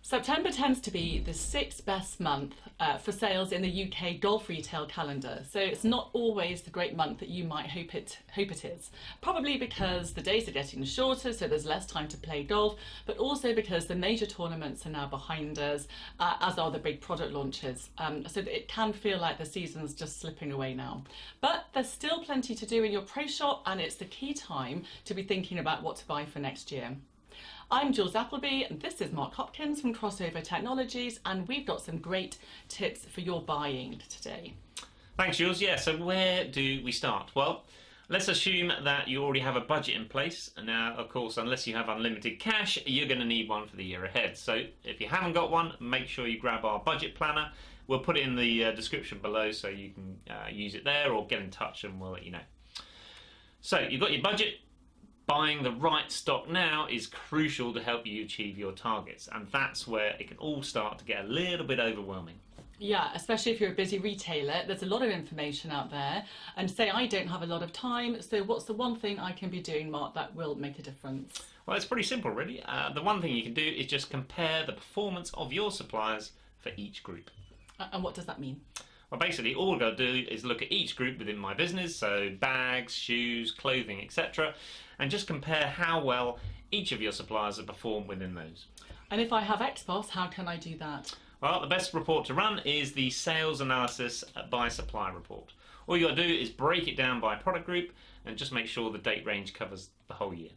September tends to be the sixth best month for sales in the UK golf retail calendar, so it's not always the great month that you might hope it is. Probably because the days are getting shorter, so there's less time to play golf, but also because the major tournaments are now behind us, as are the big product launches. So that it can feel like the season's just slipping away now. But there's still plenty to do in your pro shop, and it's the key time to be thinking about what to buy for next year. I'm Jules Appleby, and this is Mark Hopkins from Crossover Technologies, and we've got some great tips for your buying today. Thanks, Jules. Yeah, so where do we start? Well, let's assume that you already have a budget in place. Now, of course, unless you have unlimited cash, you're going to need one for the year ahead. So if you haven't got one, make sure you grab our budget planner. We'll put it in the description below so you can use it there, or get in touch and we'll let you know. So you've got your budget. Buying the right stock now is crucial to help you achieve your targets, and that's where it can all start to get a little bit overwhelming. Yeah, especially if you're a busy retailer, there's a lot of information out there, and say I don't have a lot of time, so what's the one thing I can be doing, Mark, that will make a difference? Well, it's pretty simple really. The one thing you can do is just compare the performance of your suppliers for each group. And what does that mean? Well, basically all I've got to do is look at each group within my business, so bags, shoes, clothing, etc., and just compare how well each of your suppliers have performed within those. And if I have Xpos, how can I do that? Well, the best report to run is the sales analysis by supply report. All you got to do is break it down by product group and just make sure the date range covers the whole year.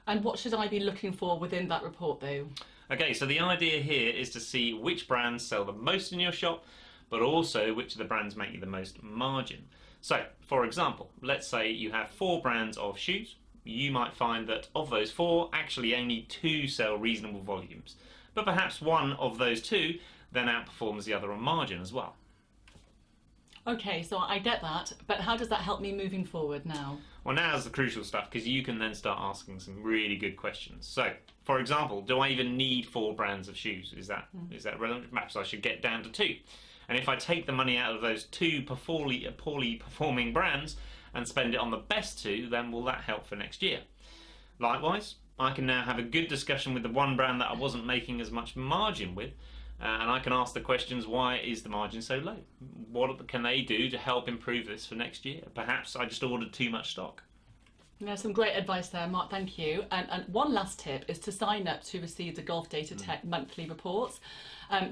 And what should I be looking for within that report though? Okay, so the idea here is to see which brands sell the most in your shop, but also which of the brands make you the most margin. So, for example, let's say you have 4 brands of shoes. You might find that of those 4, actually only 2 sell reasonable volumes. But perhaps one of those 2 then outperforms the other on margin as well. Okay, so I get that, but how does that help me moving forward now? Well, now's the crucial stuff, because you can then start asking some really good questions. So, for example, do I even need 4 brands of shoes? Is that relevant? Perhaps I should get down to 2. And if I take the money out of those 2 poorly performing brands and spend it on the best 2, then will that help for next year? Likewise, I can now have a good discussion with the one brand that I wasn't making as much margin with, and I can ask the questions, why is the margin so low? What can they do to help improve this for next year? Perhaps I just ordered too much stock. Yeah, some great advice there, Mark, thank you. And one last tip is to sign up to receive the Golf Datatech monthly reports.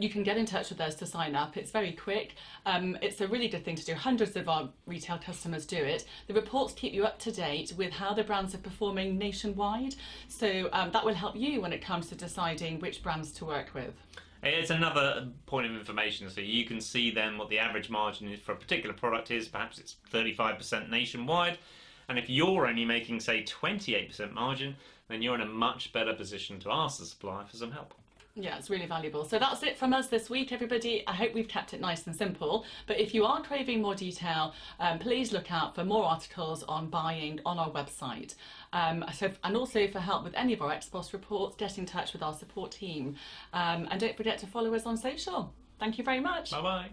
You can get in touch with us to sign up. It's very quick. It's a really good thing to do. Hundreds of our retail customers do it. The reports keep you up to date with how the brands are performing nationwide. So that will help you when it comes to deciding which brands to work with. It's another point of information, so you can see then what the average margin for a particular product is. Perhaps it's 35% nationwide. And if you're only making, say, 28% margin, then you're in a much better position to ask the supplier for some help. Yeah, it's really valuable. So that's it from us this week, everybody. I hope we've kept it nice and simple. But if you are craving more detail, please look out for more articles on buying on our website. And also for help with any of our Xpos reports, get in touch with our support team. And don't forget to follow us on social. Thank you very much. Bye-bye.